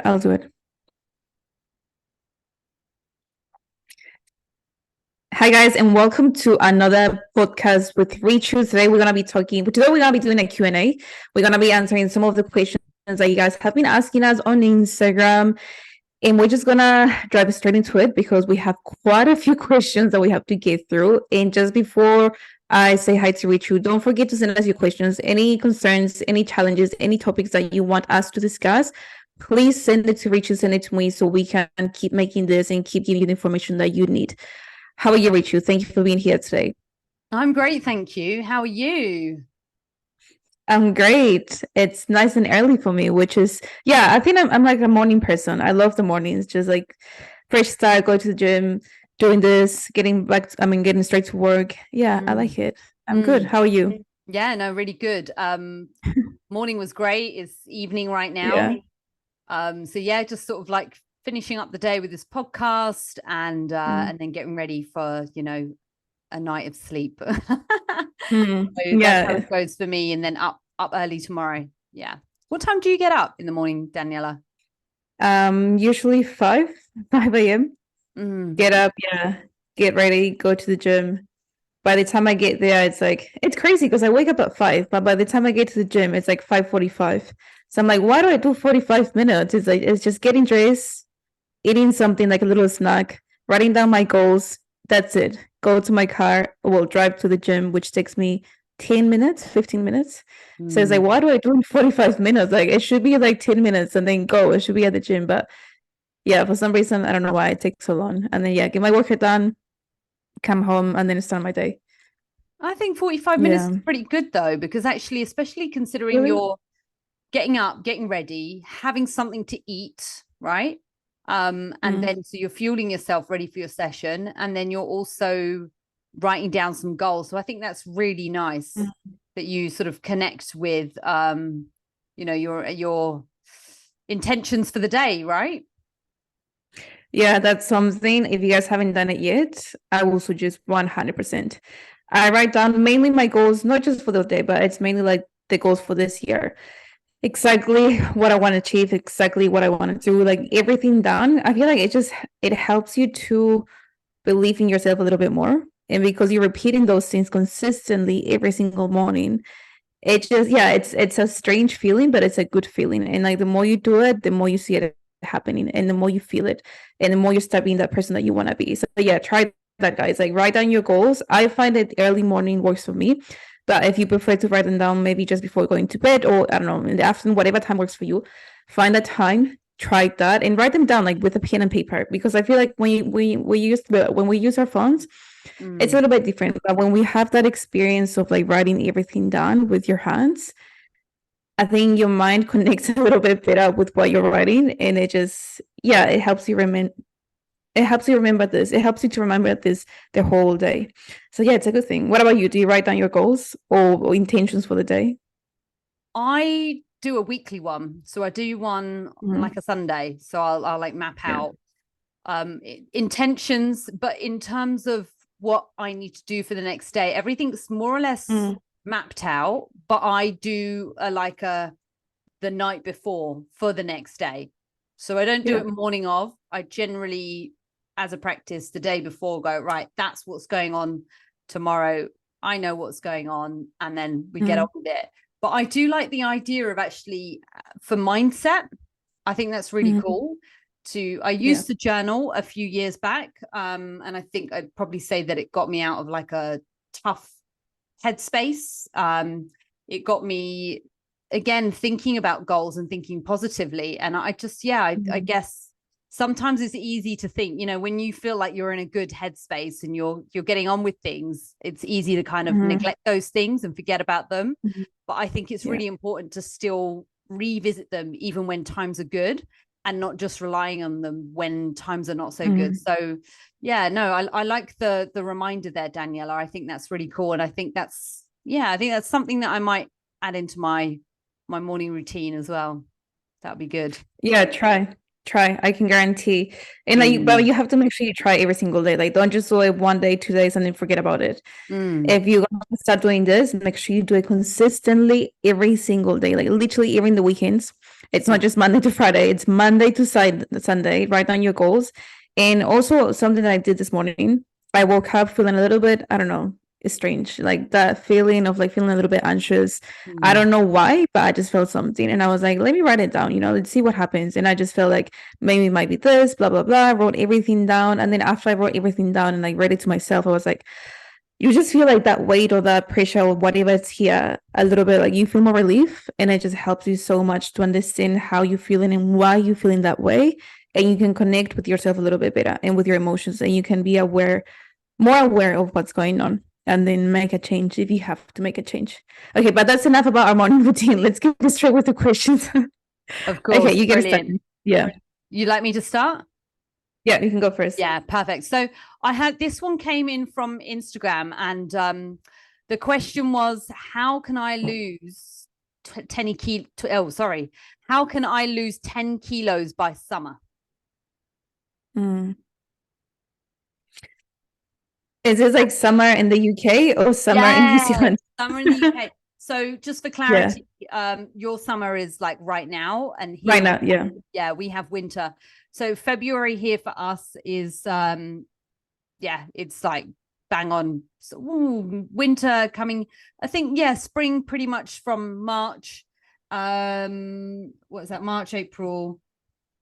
I'll do it. Hi guys, and welcome to another podcast with Richu. Today we're gonna be doing a Q&A. We're gonna be answering some of the questions that you guys have been asking us on Instagram, and we're just gonna dive straight into it because we have quite a few questions that we have to get through. And just before I say hi to Richu, don't forget to send us your questions, any concerns, any challenges, any topics that you want us to discuss. Please send it to Richu, send it to me so we can keep making this and keep giving you the information that you need. How are you, Richu? Thank you for being here today. I'm great, thank you. How are you? I'm great. It's nice and early for me, which is, I think I'm like a morning person. I love the mornings, just like fresh start, go to the gym, doing this, getting straight to work. Yeah, I like it. I'm good. How are you? Yeah, no, really good. Morning was great. It's evening right now. So yeah, just sort of like finishing up the day with this podcast and then getting ready for, a night of sleep. So that's how it goes for me, and then up early tomorrow. Yeah. What time do you get up in the morning, Daniella? Usually 5 a.m. Get up, get ready, go to the gym. By the time I get there, it's crazy because I wake up at 5, but by the time I get to the gym, it's like 5:45. So I'm like, why do I do 45 minutes? It's just getting dressed, eating something like a little snack, writing down my goals. That's it. Go to my car, drive to the gym, which takes me 10 minutes, 15 minutes. So it's like, why do I do in 45 minutes? Like, it should be like 10 minutes and then go. It should be at the gym. But yeah, for some reason, I don't know why it takes so long. And then, get my workout done, come home, and then start my day. I think 45 minutes is pretty good, though, because actually, especially considering you're getting up, getting ready, having something to eat, right? And then so you're fueling yourself ready for your session, and then you're also writing down some goals. So I think that's really nice that you sort of connect with your intentions for the day, right? Yeah, that's something. If you guys haven't done it yet, I will suggest 100%. I write down mainly my goals, not just for the day, but it's mainly like the goals for this year. Exactly what I want to achieve, exactly what I want to do, like everything done. I feel like it helps you to believe in yourself a little bit more. And because you're repeating those things consistently every single morning, it's a strange feeling, but it's a good feeling. And like the more you do it, the more you see it happening and the more you feel it and the more you start being that person that you want to be. So yeah, try that, guys. Like write down your goals. I find that early morning works for me. But if you prefer to write them down maybe just before going to bed or I don't know, in the afternoon, whatever time works for you, find that time, try that and write them down like with a pen and paper. Because I feel like when we use our phones, it's a little bit different. But when we have that experience of like writing everything down with your hands, I think your mind connects a little bit better with what you're writing, and it helps you remember. It helps you remember this. It helps you to remember this the whole day. So yeah, it's a good thing. What about you? Do you write down your goals or intentions for the day? I do a weekly one. So I do one like a Sunday. So I'll like map out intentions, but in terms of what I need to do for the next day, everything's more or less mapped out, but I do the night before for the next day. So I don't do it morning of. I generally, as a practice, the day before go, right, that's what's going on tomorrow. I know what's going on, and then we get on with it. But I do like the idea of actually for mindset. I think that's really cool. I used to journal a few years back, and I think I'd probably say that it got me out of like a tough headspace. It got me again thinking about goals and thinking positively, and I guess sometimes it's easy to think, when you feel like you're in a good headspace and you're getting on with things, it's easy to kind of neglect those things and forget about them. But I think it's really important to still revisit them even when times are good, and not just relying on them when times are not so good. So yeah, no, I like the reminder there, Daniela. I think that's really cool. And I think that's something that I might add into my morning routine as well. That'd be good. Yeah, try. I can guarantee. And but you have to make sure you try every single day. Like don't just do it one day, 2 days, and then forget about it. If you're gonna start doing this, make sure you do it consistently every single day, like literally even the weekends. It's not just Monday to Friday, it's Monday to Sunday. Write down your goals. And also something that I did this morning, I woke up feeling a little bit, I don't know, it's strange, like that feeling of like feeling a little bit anxious. I don't know why, but I just felt something, and I was like, let me write it down, let's see what happens. And I just felt like maybe it might be this, blah blah blah. I wrote everything down, and then after I wrote everything down and like read it to myself, I was like, you just feel like that weight or that pressure or whatever it's here a little bit, like you feel more relief, and it just helps you so much to understand how you're feeling and why you're feeling that way, and you can connect with yourself a little bit better and with your emotions, and you can be more aware of what's going on, and then make a change if you have to make a change. Okay, but that's enough about our morning routine. Let's get straight with the questions. Of course. Okay, you get started. Yeah. You'd like me to start? Yeah, you can go first. Yeah, perfect. So I had this one came in from Instagram, and the question was, how can I lose 10 kilos? How can I lose 10 kilos by summer? Is this like summer in the UK or summer in New Zealand? Summer in the UK. So just for clarity, your summer is like right now, and here, right now, we have winter. So February here for us is it's like bang on. So, winter coming. I think spring pretty much from March. What is that? March, April,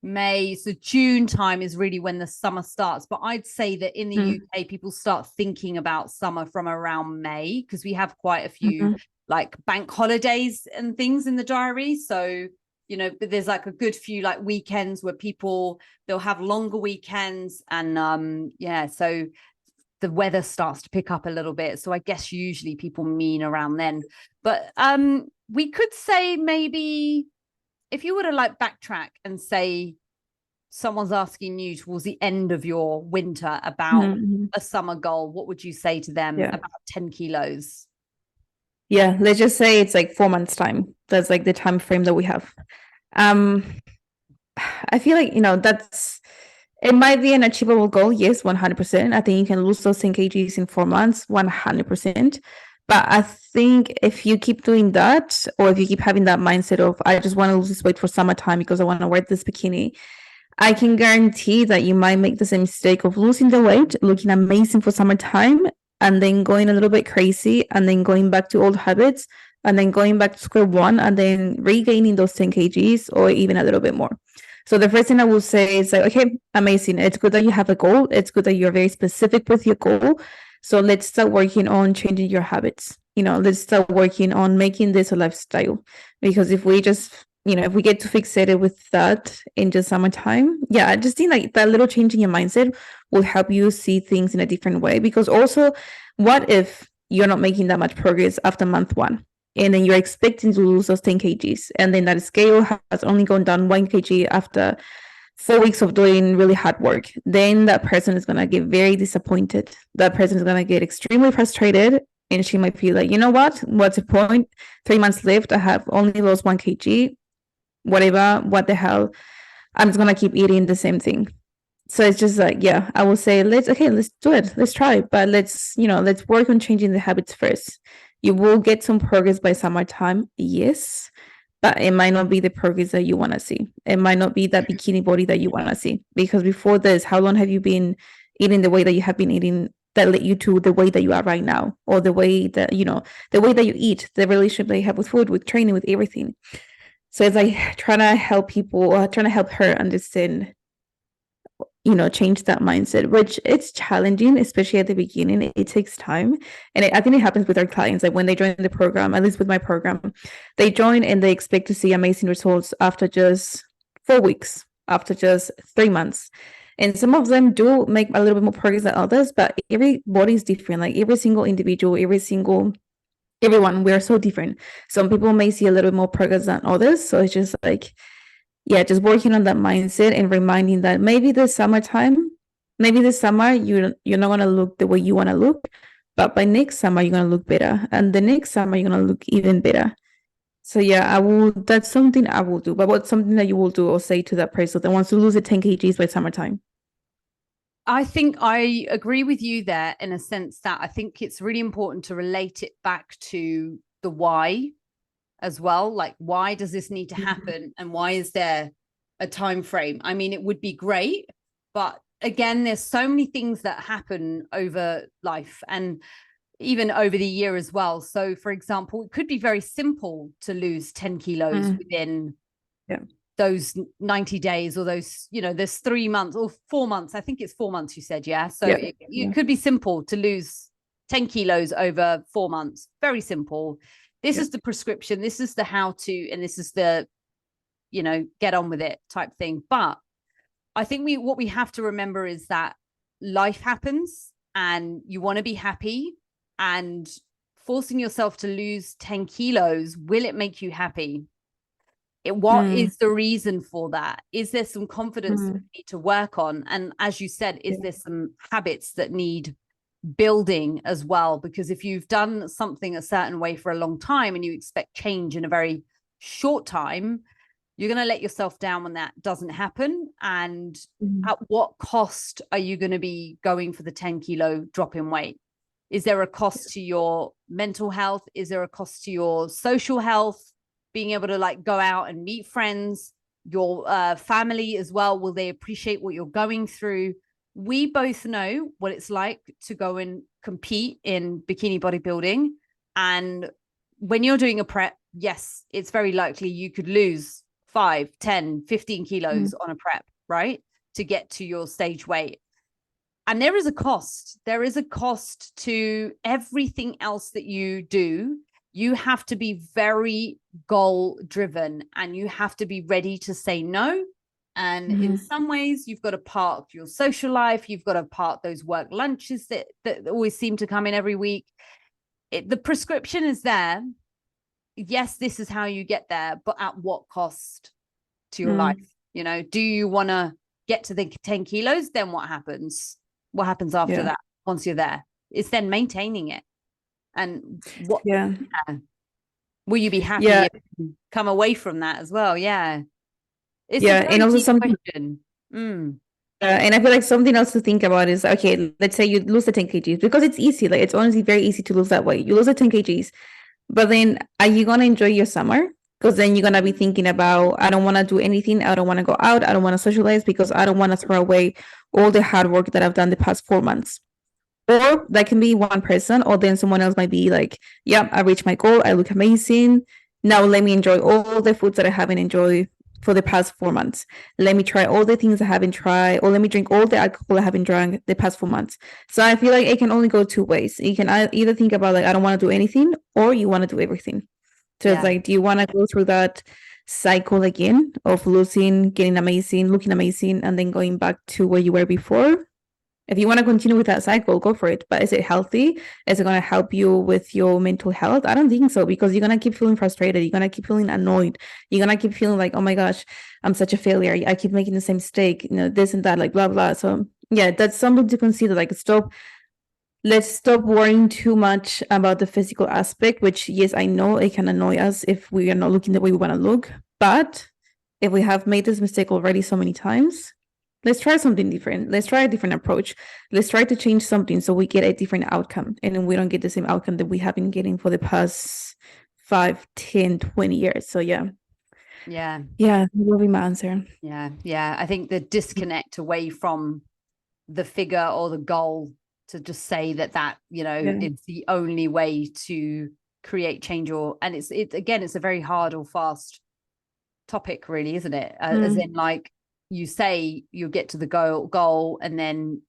May. So June time is really when the summer starts. But I'd say that in the UK, people start thinking about summer from around May, because we have quite a few like bank holidays and things in the diary. So, but there's like a good few like weekends where they'll have longer weekends, and so the weather starts to pick up a little bit. So I guess usually people mean around then. But we could say maybe, if you were to like backtrack and say someone's asking you towards the end of your winter about a summer goal, what would you say to them about 10 kilos? Yeah, let's just say it's like 4 months time. That's like the time frame that we have. I feel like, it might be an achievable goal. Yes, 100%. I think you can lose those 10 kgs in 4 months, 100%. But I think if you keep doing that, or if you keep having that mindset of, I just want to lose this weight for summertime because I want to wear this bikini, I can guarantee that you might make the same mistake of losing the weight, looking amazing for summertime, and then going a little bit crazy, and then going back to old habits, and then going back to square one, and then regaining those 10 kgs or even a little bit more. So the first thing I will say is like, okay, amazing. It's good that you have a goal. It's good that you're very specific with your goal. So let's start working on changing your habits. Let's start working on making this a lifestyle. Because if we just, if we get too fixated with that in just summertime, I just think like that little change in your mindset will help you see things in a different way. Because also, what if you're not making that much progress after month 1? And then you're expecting to lose those 10 kgs. And then that scale has only gone down 1 kg after 4 weeks of doing really hard work. Then that person is going to get very disappointed. That person is going to get extremely frustrated. And she might feel like, you know what? What's the point? 3 months left. I have only lost 1 kg. Whatever. What the hell? I'm just going to keep eating the same thing. So it's just like, I will say, let's do it. Let's try. But let's work on changing the habits first. You will get some progress by summertime, yes, but it might not be the progress that you want to see. It might not be that bikini body that you want to see. Because before this, how long have you been eating the way that you have been eating that led you to the way that you are right now? Or the way that, the way that you eat, the relationship that you have with food, with training, with everything. So it's like trying to help people, or trying to help her understand, change that mindset, which it's challenging, especially at the beginning. It takes time. And I think it happens with our clients. Like when they join the program, at least with my program, they join and they expect to see amazing results after just 4 weeks, after just 3 months. And some of them do make a little bit more progress than others, but every body is different. Like every single individual, everyone, we are so different. Some people may see a little bit more progress than others. So it's just like, just working on that mindset and reminding that maybe this summer you're not going to look the way you want to look, but by next summer you're going to look better, and the next summer you're going to look even better. So that's something I will do. But what's something that you will do or say to that person that wants to lose the 10 kgs by summertime? I think I agree with you there, in a sense that I think it's really important to relate it back to the why. as well. Like, why does this need to happen? And why is there a time frame? I mean, it would be great, but again, there's so many things that happen over life and even over the year as well. So for example, it could be very simple to lose 10 kilos within those 90 days, or those, you know, there's 3 months or 4 months. I think it's 4 months you said. Yeah. So it could be simple to lose 10 kilos over 4 months. Very simple. This is the prescription. This is the how to, and this is the, you know, get on with it type thing. But I think what we have to remember is that life happens and you want to be happy, and forcing yourself to lose 10 kilos, will it make you happy? What is the reason for that? Is there some confidence that we need to work on? And as you said, is there some habits that need building as well? Because if you've done something a certain way for a long time and you expect change in a very short time, you're going to let yourself down when that doesn't happen. And at what cost are you going to be going for the 10 kilo drop in weight? Is there a cost to your mental health? Is there a cost to your social health? Being able to like go out and meet friends, your family as well. Will they appreciate what you're going through? We both know what it's like to go and compete in bikini bodybuilding. And when you're doing a prep, yes, it's very likely you could lose 5, 10, 15 kilos on a prep, right? To get to your stage weight. And there is a cost. There is a cost to everything else that you do. You have to be very goal driven, and you have to be ready to say no. And in some ways, you've got to park your social life. You've got to park those work lunches that always seem to come in every week. The prescription is there. Yes, this is how you get there, but at what cost to your life? You know, do you want to get to the 10 kilos? Then what happens? What happens after that? Once you're there, it's then maintaining it. And what will you be happy if you come away from that as well? It's and also something question. And I feel like something else to think about is, okay, let's say you lose the 10 kgs, because it's easy. Like, it's honestly very easy to lose that weight. You lose the 10 kgs, but then are you going to enjoy your summer? Because then you're going to be thinking about, I don't want to do anything. I don't want to go out. I don't want to socialize because I don't want to throw away all the hard work that I've done the past 4 months. Or that can be one person, or then someone else might be like, yeah, I reached my goal. I look amazing. Now let me enjoy all the foods that I haven't enjoyed for the past 4 months. Let me try all the things I haven't tried, or let me drink all the alcohol I haven't drank the past 4 months. So I feel like it can only go 2 ways. You can either think about like, I don't want to do anything, or you want to do everything. So it's like, do you want to go through that cycle again of losing, getting amazing, looking amazing, and then going back to where you were before? If you want to continue with that cycle, go for it. But is it healthy? Is it going to help you with your mental health? I don't think so, because you're going to keep feeling frustrated. You're going to keep feeling annoyed. You're going to keep feeling like, oh my gosh, I'm such a failure. I keep making the same mistake, you know, this and that, like blah, blah. So yeah, that's something to consider. Like, let's stop worrying too much about the physical aspect, which, yes, I know it can annoy us if we are not looking the way we want to look. But if we have made this mistake already so many times, let's try something different. Let's try a different approach. Let's try to change something so we get a different outcome, and then we don't get the same outcome that we have been getting for the past 5, 10, 20 years. So yeah, that will be my answer. I think the disconnect away from the figure or the goal, to just say that you know, it's the only way to create change. And it's a very hard or fast topic, really, isn't it? As in, like you say, you get to the goal, and then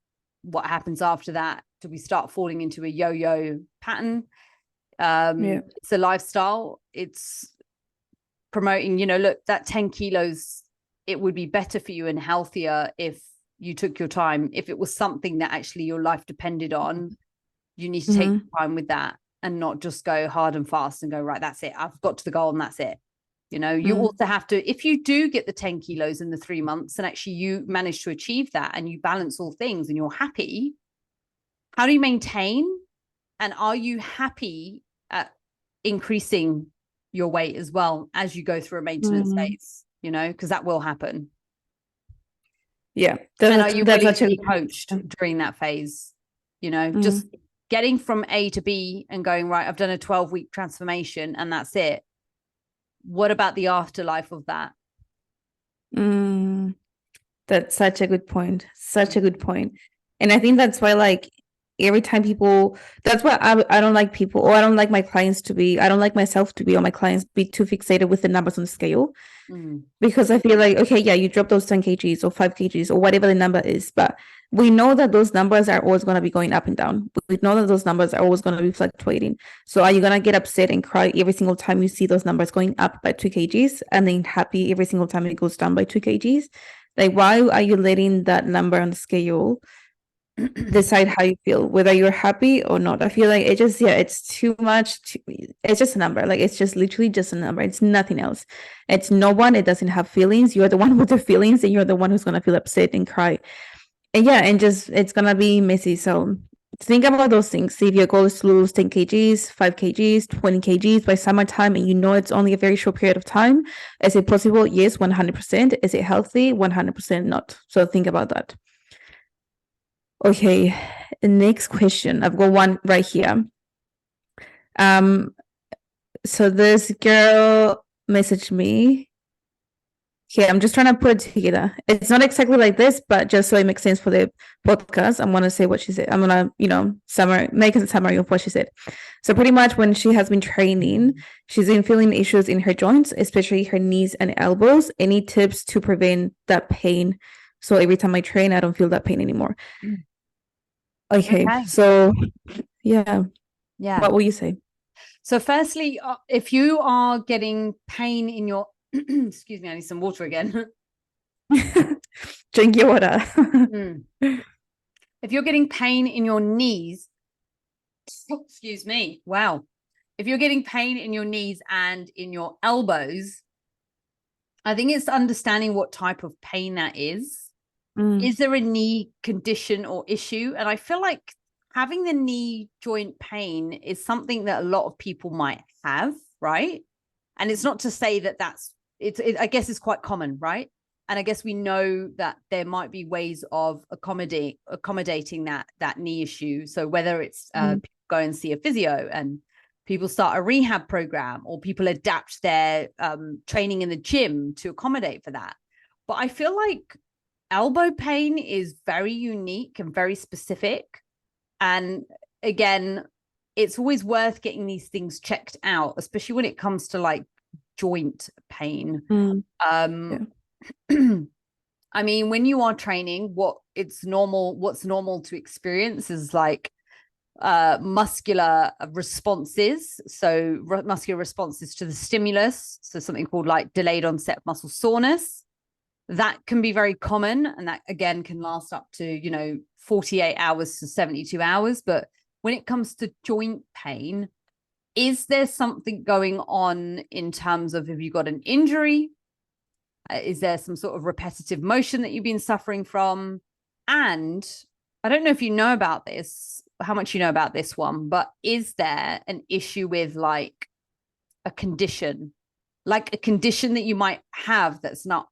what happens after that? Do we start falling into a yo-yo pattern? It's a lifestyle. It's promoting, you know, look, that 10 kilos, it would be better for you and healthier if you took your time. If it was something that actually your life depended on, you need to take time with that, and not just go hard and fast and go, right, that's it, I've got to the goal and that's it. You know, you also have to, if you do get the 10 kilos in the 3 months and actually you manage to achieve that and you balance all things and you're happy, how do you maintain? And are you happy at increasing your weight as well as you go through a maintenance phase? You know, because that will happen. Yeah. And are you willing to be coached during that phase? You know, just getting from A to B and going, right, I've done a 12-week transformation and that's it. what about the afterlife of that? That's such a good point. Such a good point. And I think that's why, like, every time people, that's why I don't like people, or I don't like my clients to be, I don't like myself to be, or my clients be too fixated with the numbers on the scale. Because I feel like, okay, yeah, you drop those 10 kgs or 5 kgs or whatever the number is, but we know that those numbers are always going to be going up and down. We know that those numbers are always going to be fluctuating. So are you going to get upset and cry every single time you see those numbers going up by 2 kgs and then happy every single time it goes down by 2 kgs? Like, why are you letting that number on the scale decide how you feel, whether you're happy or not? I feel like it just, yeah, it's too much. It's just a number. Like, it's just literally just a number. It's nothing else. It's no one. It doesn't have feelings. You're the one with the feelings, and you're the one who's going to feel upset and cry. And yeah, and just, it's going to be messy. So think about those things. See if your goal is to lose 10 kgs, 5 kgs, 20 kgs by summertime, and you know it's only a very short period of time. Is it possible? Yes, 100%. Is it healthy? 100% not. So think about that. Okay, the next question. I've got one right here. So this girl messaged me. Okay, I'm just trying to put it together. It's not exactly like this, but just so it makes sense for the podcast, I'm gonna say what she said. I'm gonna, make a summary of what she said. So pretty much when she has been training, she's been feeling issues in her joints, especially her knees and elbows. Any tips to prevent that pain? So every time I train, I don't feel that pain anymore. Okay. So yeah. What will you say? So firstly, if you are getting pain in your excuse me, I need some water again. Drink your water. If you're getting pain in your knees, excuse me, wow. If you're getting pain in your knees and in your elbows, I think it's understanding what type of pain that is. Is there a knee condition or issue? And I feel like having the knee joint pain is something that a lot of people might have, right? And it's not to say that I guess it's quite common, right? And I guess we know that there might be ways of accommodating that knee issue. So whether it's go and see a physio and people start a rehab program, or people adapt their training in the gym to accommodate for that. But I feel like elbow pain is very unique and very specific. And again, it's always worth getting these things checked out, especially when it comes to like joint pain. I mean, when you are training, what's normal to experience is like muscular responses. So muscular responses to the stimulus. So something called like delayed onset muscle soreness. That can be very common. And that again can last up to, 48 hours to 72 hours. But when it comes to joint pain, is there something going on in terms of, have you got an injury? Is there some sort of repetitive motion that you've been suffering from? And I don't know if you know about this, how much you know about this one, but is there an issue with like a condition that you might have that's not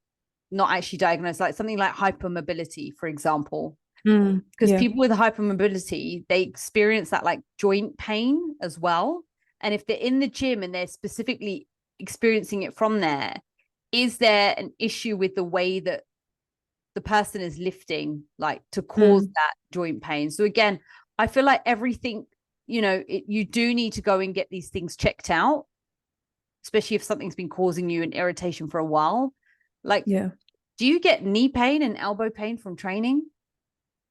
actually diagnosed, like something like hypermobility, for example? Because people with hypermobility, they experience that like joint pain as well. And if they're in the gym and they're specifically experiencing it from there, is there an issue with the way that the person is lifting, like to cause that joint pain? So again, I feel like everything, you do need to go and get these things checked out, especially if something's been causing you an irritation for a while. Like, do you get knee pain and elbow pain from training?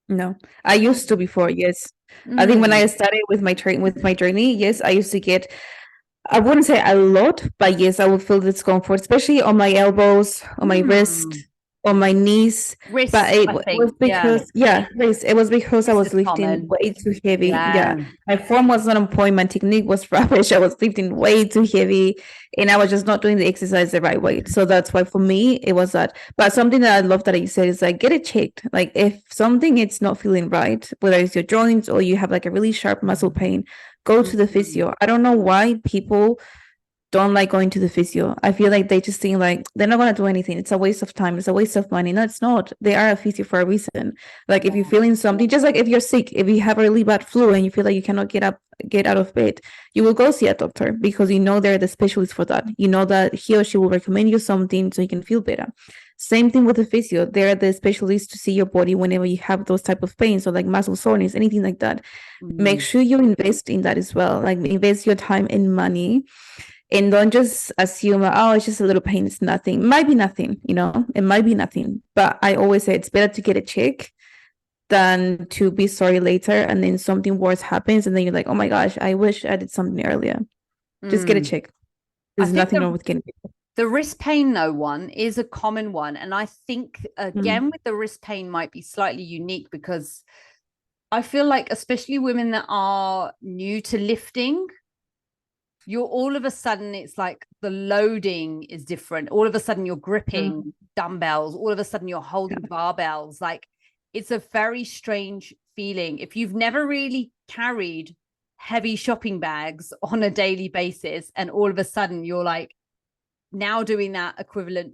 No, I used to before. Yes. I think when I started with my journey, yes, I used to get, I wouldn't say a lot, but yes, I would feel discomfort, especially on my elbows, on my wrist, on my knees. Wrist, but it was because wrist. It was because I was lifting way too heavy. My form was not on point. My technique was rubbish. I was lifting way too heavy, and I was just not doing the exercise the right way. So that's why for me it was that. But something that I love that you said is like, get it checked. Like if something it's not feeling right, whether it's your joints or you have like a really sharp muscle pain, go to the physio. I don't know why people don't like going to the physio. I feel like they just think like they're not going to do anything. It's a waste of time. It's a waste of money. No, it's not. They are a physio for a reason. Like if you're feeling something, just like if you're sick, if you have a really bad flu and you feel like you cannot get out of bed, you will go see a doctor because you know they're the specialist for that. You know that he or she will recommend you something so you can feel better. Same thing with the physio. They're the specialists to see your body whenever you have those type of pains or like muscle soreness, anything like that. Make sure you invest in that as well. Like invest your time and money. And don't just assume, oh, it's just a little pain. It's nothing. It might be nothing, it might be nothing. But I always say it's better to get a check than to be sorry later and then something worse happens. And then you're like, oh my gosh, I wish I did something earlier. Just get a check. There's nothing wrong with getting it. The wrist pain, though, one is a common one. And I think, again, with the wrist pain might be slightly unique because I feel like, especially women that are new to lifting, you're all of a sudden, it's like the loading is different. All of a sudden you're gripping dumbbells. All of a sudden you're holding barbells. Like it's a very strange feeling. If you've never really carried heavy shopping bags on a daily basis, and all of a sudden you're like now doing that equivalent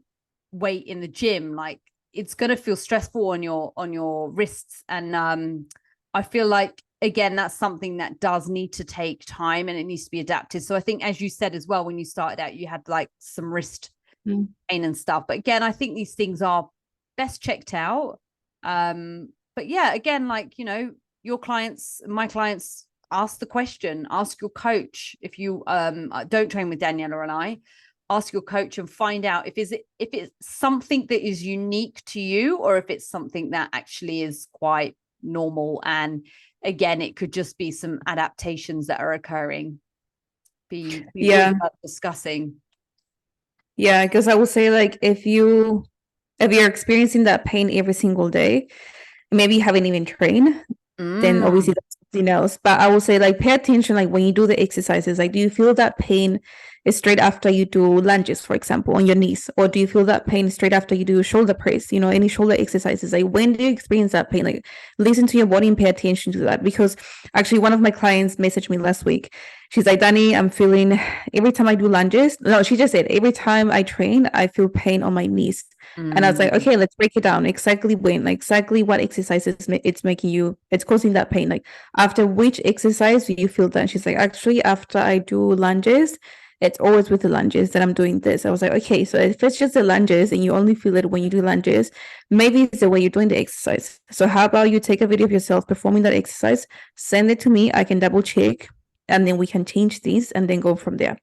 weight in the gym, like it's going to feel stressful on your wrists. And I feel like, again, that's something that does need to take time and it needs to be adapted. So I think, as you said as well, when you started out, you had like some wrist pain and stuff. But again, I think these things are best checked out. But yeah, again, like, your clients, my clients, ask the question, ask your coach. If you don't train with Daniella and I, ask your coach and find out if it's something that is unique to you or if it's something that actually is quite normal. And again, it could just be some adaptations that are occurring. Be discussing. Yeah, because I would say, like, if you're experiencing that pain every single day, maybe you haven't even trained, then obviously that's something else. But I will say, like, pay attention, like when you do the exercises, like, do you feel that pain straight after you do lunges, for example, on your knees? Or do you feel that pain straight after you do shoulder press, any shoulder exercises? Like, when do you experience that pain? Like, listen to your body and pay attention to that. Because actually one of my clients messaged me last week. She's like, Dani, I'm feeling, every time I do lunges, no, she just said, every time I train, I feel pain on my knees. And I was like, okay, let's break it down. Exactly when, like, exactly what exercises it's causing that pain. Like, after which exercise do you feel that? She's like, actually, after I do lunges, it's always with the lunges that I'm doing this. I was like, okay, so if it's just the lunges and you only feel it when you do lunges, maybe it's the way you're doing the exercise. So how about you take a video of yourself performing that exercise, send it to me, I can double check, and then we can change these and then go from there.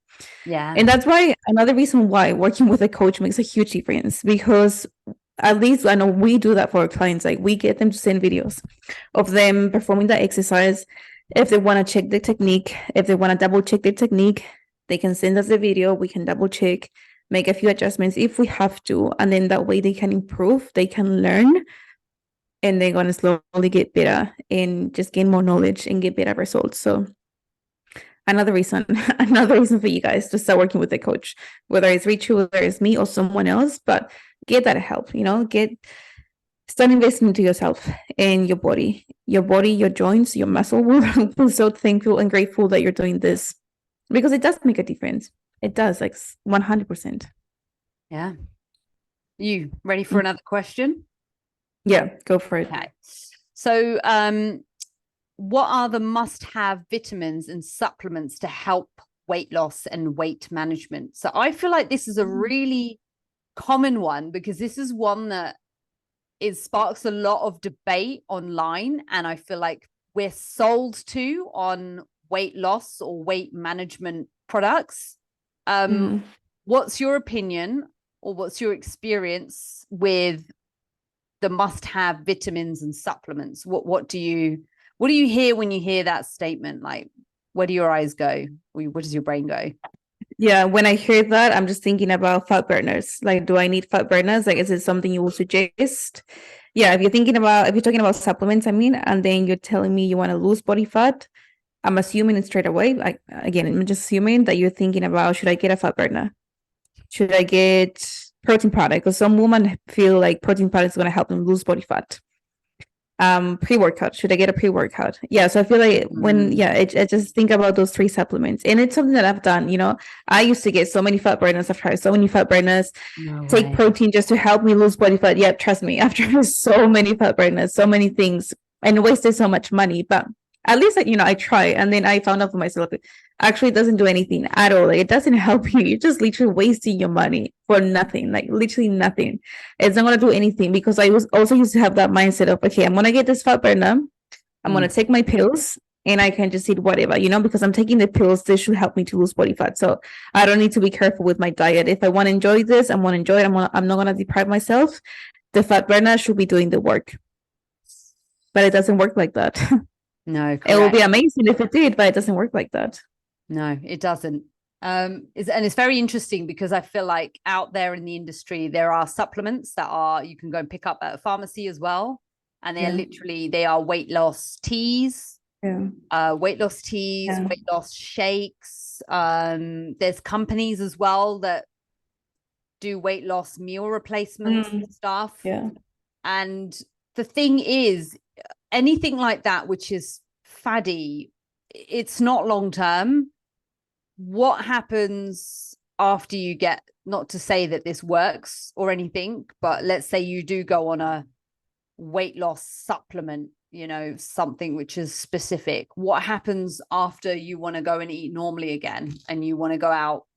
Yeah. And that's why, another reason why working with a coach makes a huge difference, because at least I know we do that for our clients. Like, we get them to send videos of them performing that exercise. If they want to check the technique, if they want to double check the technique, they can send us the video, we can double check, make a few adjustments if we have to, and then that way they can improve, they can learn, and they're going to slowly get better and just gain more knowledge and get better results. So another reason for you guys to start working with a coach, whether it's Richie, whether it's me or someone else, but get that help, start investing into yourself and your body, your joints, your muscle will feel so thankful and grateful that you're doing this. Because it does make a difference. It does, like 100%. Yeah. You ready for another question? Yeah, go for it. Okay. So, what are the must-have vitamins and supplements to help weight loss and weight management? So I feel like this is a really common one because this is one that it sparks a lot of debate online. And I feel like we're sold to on weight loss or weight management products. What's your opinion or what's your experience with the must-have vitamins and supplements? What do you hear when you hear that statement? Like, where do your eyes go? Where does your brain go? Yeah, when I hear that, I'm just thinking about fat burners. Like, do I need fat burners? Like, is it something you will suggest? Yeah, if you're talking about supplements, and then you're telling me you want to lose body fat, I'm assuming it straight away. Like, again, I'm just assuming that you're thinking about, should I get a fat burner? Should I get protein product? Because some women feel like protein product is going to help them lose body fat. pre-workout. Should I get a pre-workout? Yeah. So I feel like I just think about those 3 supplements, and it's something that I've done. I used to get so many fat burners. I've tried so many fat burners. No Take way. protein just to help me lose body fat. Yeah, trust me, I've tried so many fat burners, so many things, and wasted so much money. But at least, I try. And then I found out for myself, actually doesn't do anything at all. Like, it doesn't help you. You're just literally wasting your money for nothing, like literally nothing. It's not going to do anything, because I was also used to have that mindset of, okay, I'm going to get this fat burner. I'm going to take my pills and I can just eat whatever, because I'm taking the pills. This should help me to lose body fat. So I don't need to be careful with my diet. If I want to enjoy this, I want to enjoy it. I'm not going to deprive myself. The fat burner should be doing the work. But it doesn't work like that. No, correct. It would be amazing if it did, but it doesn't work like that. No, it doesn't. And it's very interesting, because I feel like out there in the industry, there are supplements that you can go and pick up at a pharmacy as well. And they are weight loss teas, weight loss shakes. There's companies as well that do weight loss meal replacements and stuff. Yeah. And the thing is, anything like that, which is faddy, it's not long term. What happens after you get, not to say that this works or anything, but let's say you do go on a weight loss supplement, something which is specific. What happens after you want to go and eat normally again, and you want to go out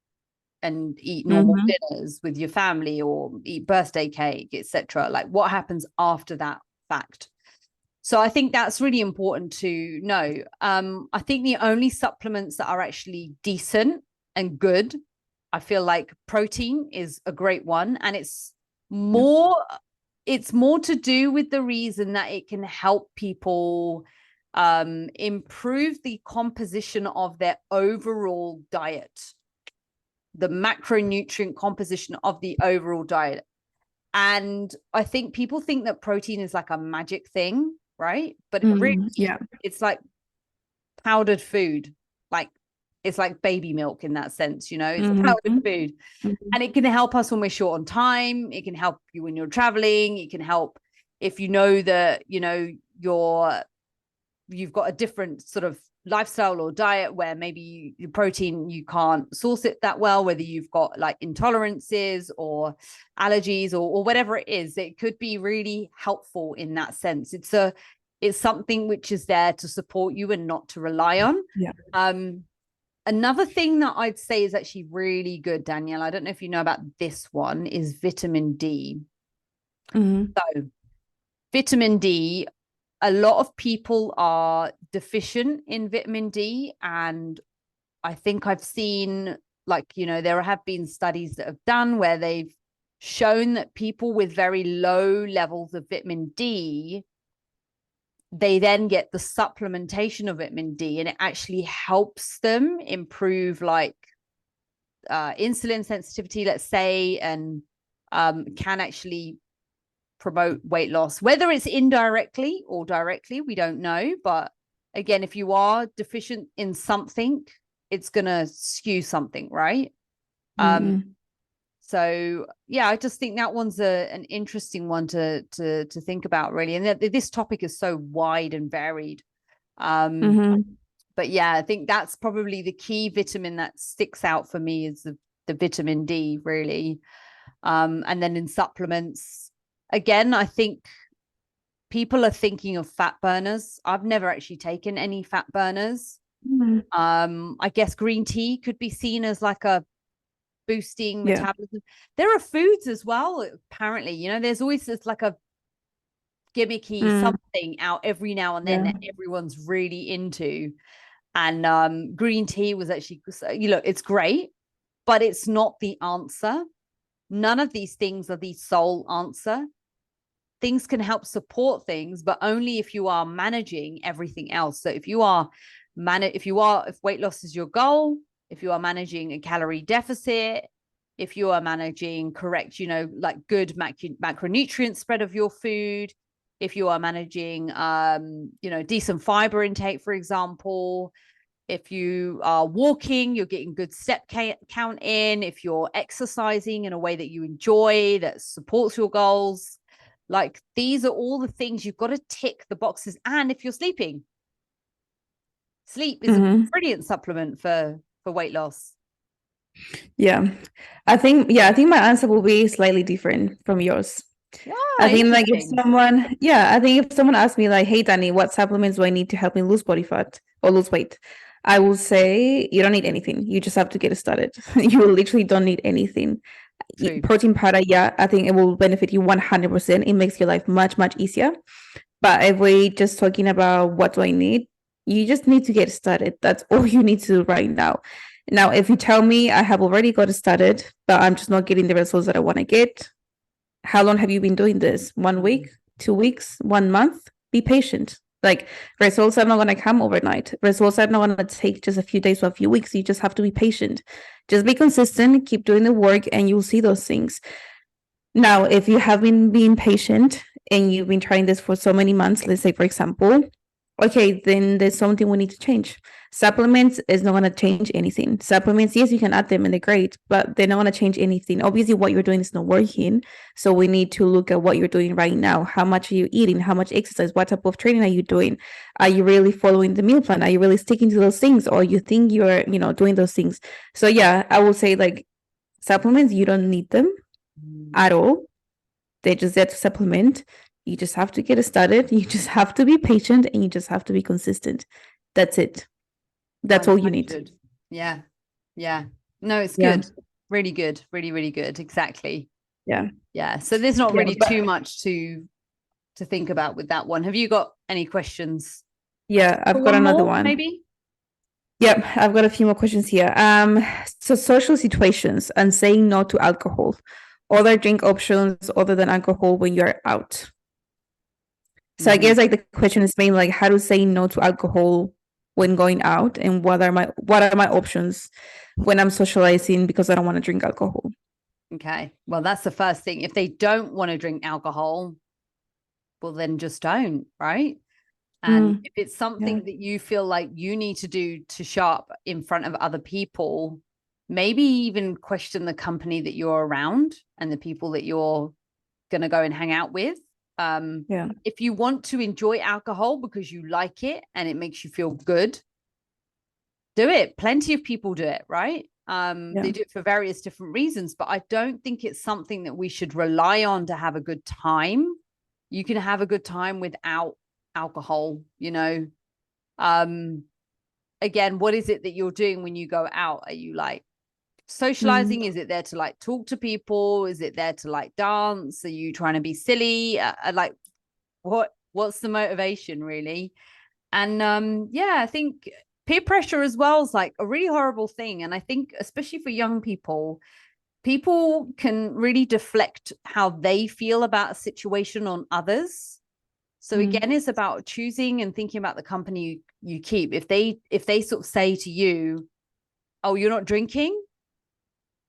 and eat normal dinners with your family, or eat birthday cake, etc.? Like, what happens after that fact? So I think that's really important to know. I think the only supplements that are actually decent and good, I feel like protein is a great one. And it's more to do with the reason that it can help people improve the composition of their overall diet, the macronutrient composition of the overall diet. And I think people think that protein is like a magic thing, right? But it's like powdered food. Like, it's like baby milk in that sense, it's powdered food. And it can help us when we're short on time. It can help you when you're traveling. It can help if you know that you've got a different sort of lifestyle or diet where maybe your protein, you can't source it that well, whether you've got like intolerances or allergies or whatever it is. It could be really helpful in that sense. It's something which is there to support you and not to rely on. Another thing that I'd say is actually really good, Danielle, I don't know if you know about this one, is vitamin D. So vitamin D, a lot of people are deficient in vitamin D. And I think I've seen, there have been studies that have done where they've shown that people with very low levels of vitamin D, they then get the supplementation of vitamin D, and it actually helps them improve insulin sensitivity, let's say, and can actually promote weight loss, whether it's indirectly or directly, we don't know. But again, if you are deficient in something, it's going to skew something, right? So yeah, I just think that one's an interesting one to think about, really. And this topic is so wide and varied. But yeah, I think that's probably the key vitamin that sticks out for me, is the vitamin D, really. And then in supplements, again, I think people are thinking of fat burners. I've never actually taken any fat burners. I guess green tea could be seen as like a boosting metabolism. There are foods as well, apparently. There's always this like a gimmicky something out every now and then that everyone's really into. And green tea was actually, it's great, but it's not the answer. None of these things are the sole answer. Things can help support things, but only if you are managing everything else. So if weight loss is your goal, if you are managing a calorie deficit, if you are managing correct, good macronutrient spread of your food, if you are managing, decent fiber intake, for example, if you are walking, you're getting good step count in, if you're exercising in a way that you enjoy, that supports your goals, Like, these are all the things you've got to tick the boxes. And if you're sleeping, sleep is a brilliant supplement for weight loss. Yeah. I think my answer will be slightly different from yours. I think like if someone asks me like, hey Danny, what supplements do I need to help me lose body fat or lose weight? I will say you don't need anything. You just have to get started. You literally don't need anything. True. Protein powder, yeah, I think it will benefit you 100%. It makes your life much, much easier. But if we're just talking about what do I need, you just need to get started. That's all you need to do right now. Now, if you tell me I have already got started, but I'm just not getting the results that I want to get, how long have you been doing this? 1 week, 2 weeks, 1 month? Be patient. Like, results are not going to come overnight. Results are not going to take just a few days or a few weeks. You just have to be patient. Just be consistent, keep doing the work, and you'll see those things. Now, if you have been being patient and you've been trying this for so many months, let's say, for example, okay, then there's something we need to change. Supplements is not going to change anything. Supplements, yes, you can add them and they're great, but they're not going to change anything. Obviously, what you're doing is not working. So we need to look at what you're doing right now. How much are you eating? How much exercise? What type of training are you doing? Are you really following the meal plan? Are you really sticking to those things? Or you think you're, doing those things? So yeah, I will say like supplements, you don't need them at all. They're just there to supplement. You just have to get started. You just have to be patient and you just have to be consistent. That's it. That's all you need. Yeah. Yeah. No, it's good. Really good. Really, really good. Exactly. Yeah. Yeah. So there's not really too much to think about with that one. Have you got any questions? Yeah, I've got another one. Maybe? Yep, I've got a few more questions here. So social situations and saying no to alcohol. Other drink options other than alcohol when you're out. So I guess like the question is mainly like how to say no to alcohol when going out and what are my options when I'm socializing because I don't want to drink alcohol. Okay. Well, that's the first thing. If they don't want to drink alcohol, well then just don't, right? And if it's something that you feel like you need to do to show up in front of other people, maybe even question the company that you're around and the people that you're going to go and hang out with. If you want to enjoy alcohol because you like it and it makes you feel good, do it. Plenty of people do it, right? They do it for various different reasons, but I don't think it's something that we should rely on to have a good time. You can have a good time without alcohol, again, what is it that you're doing when you go out? Are you like socializing? Is it there to like talk to people? Is it there to like dance? Are you trying to be silly? Like what's the motivation really? And I think peer pressure as well is like a really horrible thing. And I think especially for young people can really deflect how they feel about a situation on others. So again, it's about choosing and thinking about the company you keep. If they sort of say to you, oh, you're not drinking?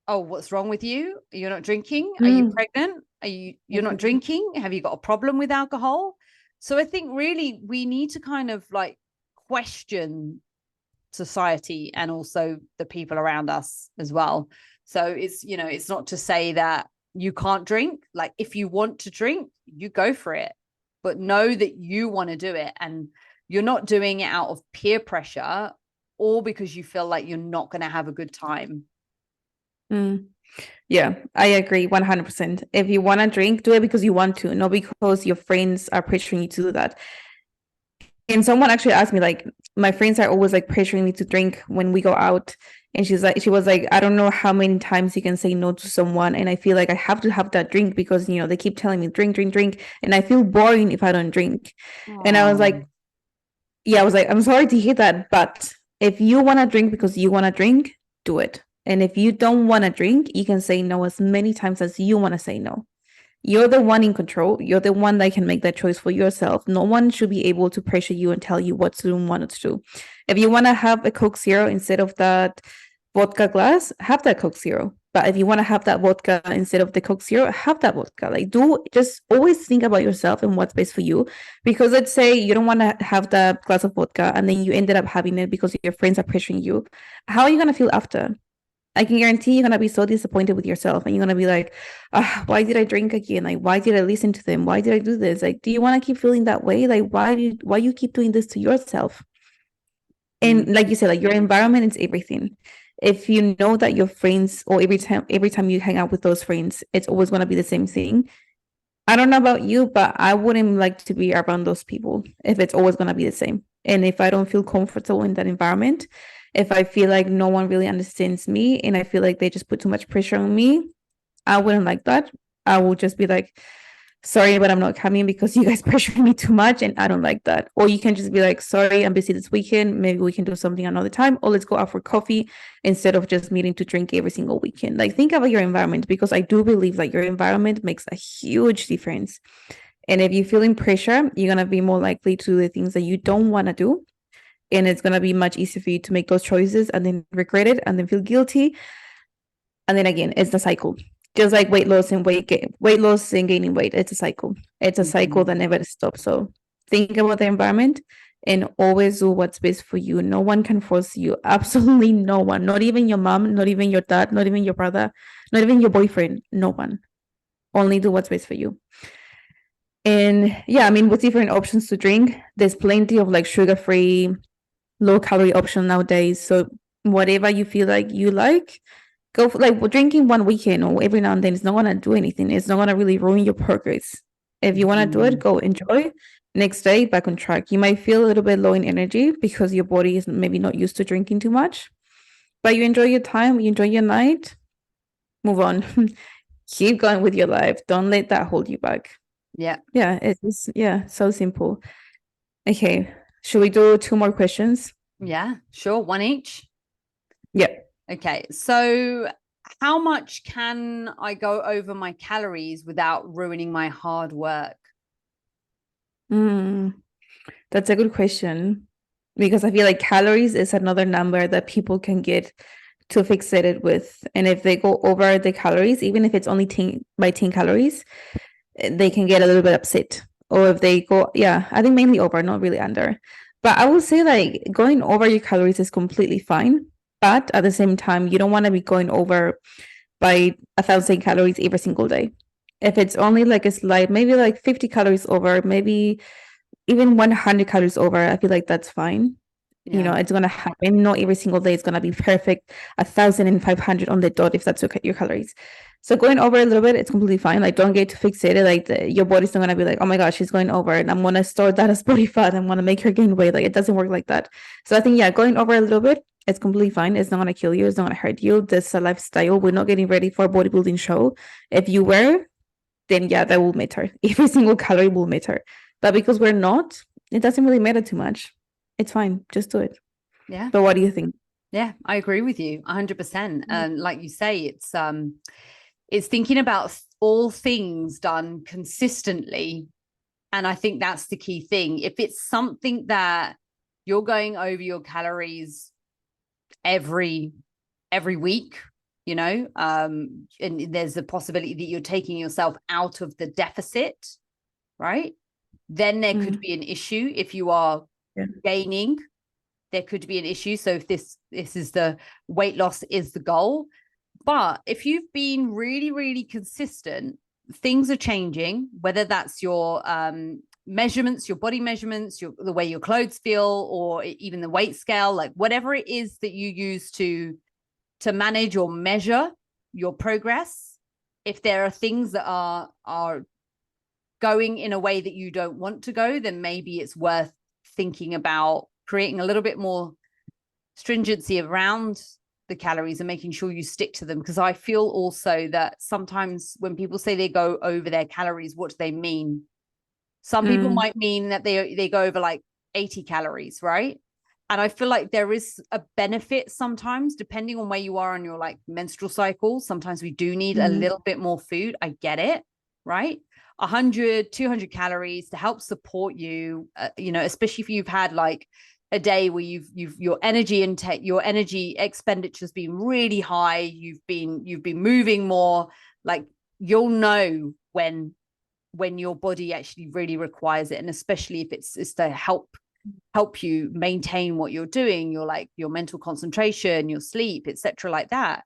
Oh, what's wrong with you? You're not drinking? Are you pregnant? You're not drinking? Have you got a problem with alcohol? So I think really we need to kind of like question society and also the people around us as well. So it's, it's not to say that you can't drink. Like if you want to drink, you go for it, but know that you want to do it and you're not doing it out of peer pressure or because you feel like you're not going to have a good time. Yeah, I agree 100%. If you want to drink, do it because you want to, not because your friends are pressuring you to do that. And someone actually asked me, like, my friends are always like pressuring me to drink when we go out. And she was like, I don't know how many times you can say no to someone. And I feel like I have to have that drink because, they keep telling me drink, drink, drink. And I feel boring if I don't drink. Aww. And I was like, I'm sorry to hear that. But if you want to drink because you want to drink, do it. And if you don't want to drink, you can say no as many times as you want to say no. You're the one in control. You're the one that can make that choice for yourself. No one should be able to pressure you and tell you what to do and what not to do. If you want to have a Coke Zero instead of that vodka glass, have that Coke Zero. But if you want to have that vodka instead of the Coke Zero, have that vodka. Like, just always think about yourself and what's best for you. Because let's say you don't want to have that glass of vodka and then you ended up having it because your friends are pressuring you. How are you going to feel after? I can guarantee you're gonna be so disappointed with yourself, and you're gonna be like, why did I drink again? Like, why did I listen to them? Why did I do this? Like, do you want to keep feeling that way? Like, why you keep doing this to yourself? And like you said, like your environment is everything. If you know that your friends, or every time you hang out with those friends, it's always gonna be the same thing. I don't know about you, but I wouldn't like to be around those people if it's always gonna be the same. And if I don't feel comfortable in that environment, if I feel like no one really understands me and I feel like they just put too much pressure on me, I wouldn't like that. I will just be like, sorry, but I'm not coming because you guys pressure me too much and I don't like that. Or you can just be like, sorry, I'm busy this weekend. Maybe we can do something another time, or let's go out for coffee instead of just meeting to drink every single weekend. Like, think about your environment, because I do believe that your environment makes a huge difference. And if you're feeling pressure, you're going to be more likely to do the things that you don't want to do. And it's going to be much easier for you to make those choices and then regret it and then feel guilty. And then again, it's the cycle. Just like weight loss and weight loss and gaining weight, it's a cycle. It's a cycle that never stops. So think about the environment and always do what's best for you. No one can force you. Absolutely no one. Not even your mom, not even your dad, not even your brother, not even your boyfriend. No one. Only do what's best for you. And yeah, I mean, with different options to drink, there's plenty of like sugar-free, low-calorie option nowadays. So whatever you feel like you like, go for, like, drinking one weekend or every now and then is not gonna do anything. It's not gonna really ruin your progress. If you want to do it, go enjoy. Next day, back on track. You might feel a little bit low in energy because your body is maybe not used to drinking too much, but you enjoy your time, you enjoy your night, move on. Keep going with your life. Don't let that hold you back. Yeah. It's so simple. Okay, should we do 2 more questions? Yeah, sure. One each. Yeah. Okay, so how much can I go over my calories without ruining my hard work? That's a good question, because I feel like calories is another number that people can get too fixated with. And if they go over the calories, even if it's only 10 calories, they can get a little bit upset. Or if they go, I think mainly over, not really under. But I will say, like, going over your calories is completely fine. But at the same time, you don't want to be going over by 1,000 calories every single day. If it's only like a slight, maybe like 50 calories over, maybe even 100 calories over, I feel like that's fine. You know, it's gonna happen. Not every single day it's gonna be perfect, 1,500 on the dot, if that's okay, your calories. So going over a little bit, it's completely fine. Like, don't get too fixated. Like, your body's not gonna be like, oh my gosh, she's going over, and I'm gonna store that as body fat. I'm gonna make her gain weight. Like, it doesn't work like that. So I think, going over a little bit, it's completely fine. It's not gonna kill you. It's not gonna hurt you. This is a lifestyle. We're not getting ready for a bodybuilding show. If you were, then that will matter. Every single calorie will matter. But because we're not, it doesn't really matter too much. It's fine. Just do it. Yeah. But what do you think? Yeah, I agree with you 100%. And like you say, it's thinking about all things done consistently. And I think that's the key thing. If it's something that you're going over your calories every week, you know, and there's a possibility that you're taking yourself out of the deficit, right? Then there could be an issue. If you are gaining, there could be an issue. So if this is the weight loss is the goal. But if you've been really, really consistent, things are changing, whether that's your measurements, your body measurements, the way your clothes feel, or even the weight scale, like whatever it is that you use to manage or measure your progress. If there are things that are going in a way that you don't want to go, then maybe it's worth thinking about creating a little bit more stringency around the calories and making sure you stick to them. Because I feel also that sometimes when people say they go over their calories, what do they mean? Some people might mean that they go over like 80 calories, right? And I feel like there is a benefit sometimes, depending on where you are on your like menstrual cycle. Sometimes we do need a little bit more food. I get it, right? 100, 200 calories to help support you, you know, especially if you've had like a day where you've your energy intake, your energy expenditure has been really high. You've been moving more. Like, you'll know when your body actually really requires it, and especially if it's to help you maintain what you're doing, your mental concentration, your sleep, etc., like that.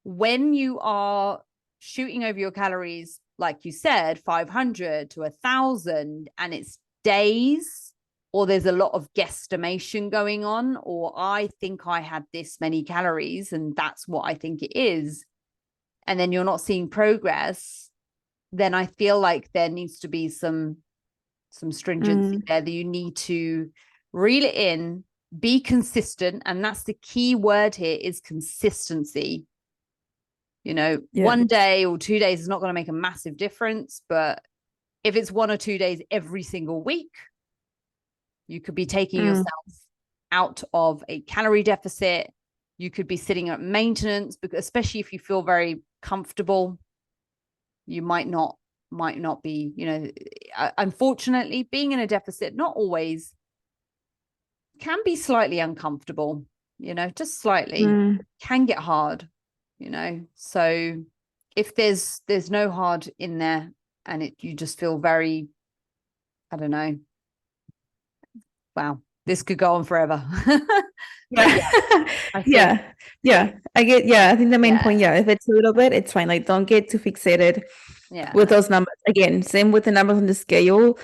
when you are shooting over your calories, like you said, 500 to 1,000, and it's days, or there's a lot of guesstimation going on, or I think I had this many calories and that's what I think it is, and then you're not seeing progress, then I feel like there needs to be some stringency there, that you need to reel it in, be consistent. And that's the key word here, is consistency. You know, one day or 2 days is not going to make a massive difference, but if it's 1 or 2 days every single week, you could be taking yourself out of a calorie deficit. You could be sitting at maintenance, because especially if you feel very comfortable, you might not be, you know, unfortunately, being in a deficit, not always, can be slightly uncomfortable, you know, just slightly, can get hard, you know. So if there's no hard in there, and you just feel very, I don't know, wow, this could go on forever. I think the main point, if it's a little bit, it's fine. Like, don't get too fixated with those numbers. Again, same with the numbers on the scale.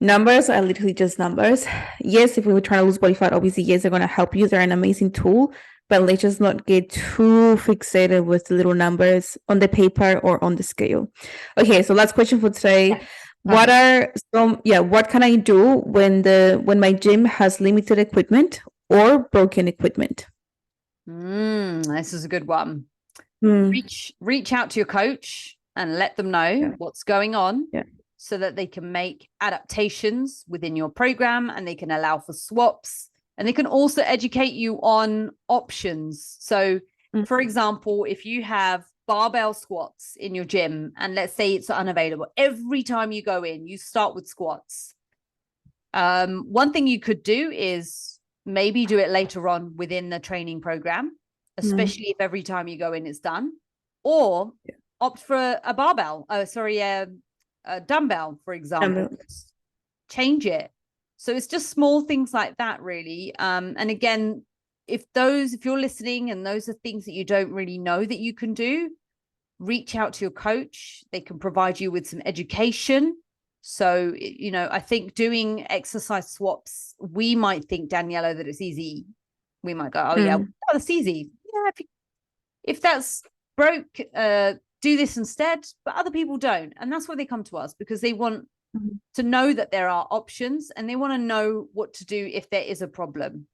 Numbers are literally just numbers. Yes, if we were trying to lose body fat, obviously, yes, they're going to help you. They're an amazing tool, but let's just not get too fixated with the little numbers on the paper or on the scale. Okay, so last question for today. What can I do when my gym has limited equipment or broken equipment? This is a good one. Reach out to your coach and let them know what's going on, so that they can make adaptations within your program, and they can allow for swaps, and they can also educate you on options. So for example, if you have barbell squats in your gym, and let's say it's unavailable, every time you go in, you start with squats. One thing you could do is maybe do it later on within the training program, especially if every time you go in it's done, or opt for a barbell, a dumbbell, for example. Change it. So it's just small things like that, really. And again, if you're listening and those are things that you don't really know that you can do, reach out to your coach. They can provide you with some education. So, you know, I think doing exercise swaps, we might think, Daniela, that it's easy. We might go, that's easy. Yeah, if that's broke, do this instead. But other people don't. And that's why they come to us, because they want to know that there are options, and they want to know what to do if there is a problem.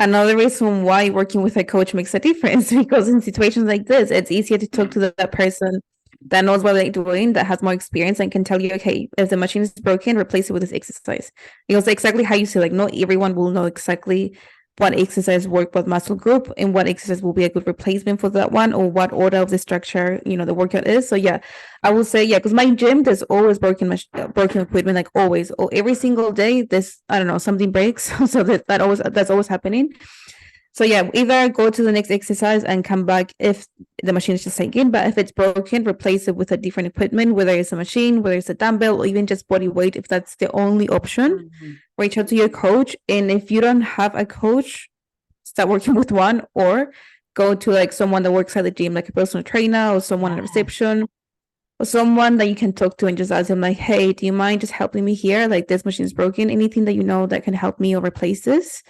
Another reason why working with a coach makes a difference, because in situations like this, it's easier to talk to that person that knows what they're doing, that has more experience, and can tell you, okay, if the machine is broken, replace it with this exercise. Because exactly how you say, like, not everyone will know exactly what exercise work, what muscle group, and what exercise will be a good replacement for that one, or what order of the structure, you know, the workout is. So I will say, because my gym, there's always broken equipment, like always, or every single day there's, I don't know, something breaks. So that's always happening. So either go to the next exercise and come back if the machine is just taken, but if it's broken, replace it with a different equipment, whether it's a machine, whether it's a dumbbell, or even just body weight. If that's the only option, reach out to your coach. And if you don't have a coach, start working with one, or go to like someone that works at the gym, like a personal trainer, or someone at reception, or someone that you can talk to and just ask them, like, hey, do you mind just helping me here? Like, this machine is broken. Anything that you know that can help me or replace this.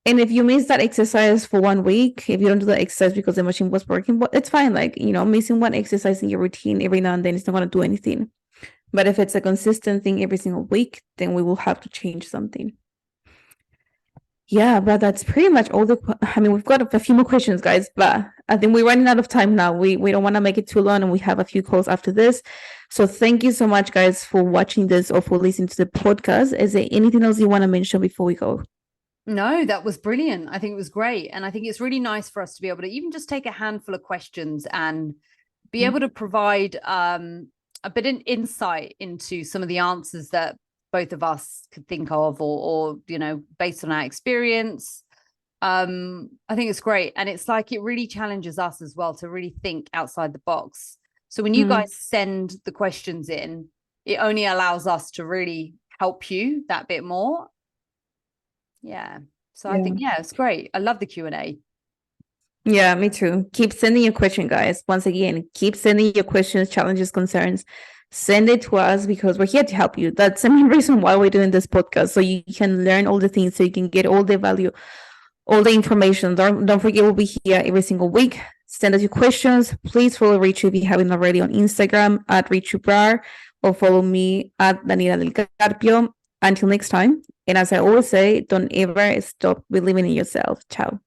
And if you miss that exercise for 1 week, if you don't do that exercise because the machine was working, well, it's fine. Like, you know, missing one exercise in your routine every now and then is not going to do anything. But if it's a consistent thing every single week, then we will have to change something. Yeah, but that's pretty much all we've got a few more questions, guys, but I think we're running out of time now. We don't want to make it too long, and we have a few calls after this. So thank you so much, guys, for watching this or for listening to the podcast. Is there anything else you want to mention before we go? No, that was brilliant. I think it was great. And I think it's really nice for us to be able to even just take a handful of questions and be able to provide a bit of insight into some of the answers that both of us could think of, or you know, based on our experience. I think it's great. And it's like, it really challenges us as well to really think outside the box. So when you guys send the questions in, it only allows us to really help you that bit more. Yeah. So I think, it's great. I love the Q&A. Yeah, me too. Keep sending your question, guys. Once again, keep sending your questions, challenges, concerns. Send it to us because we're here to help you. That's the main reason why we're doing this podcast. So you can learn all the things, so you can get all the value, all the information. Don't forget, we'll be here every single week. Send us your questions. Please follow Richu if you haven't already on Instagram at RichuBrar, or follow me at Daniela del Carpio. Until next time. And as I always say, don't ever stop believing in yourself. Ciao.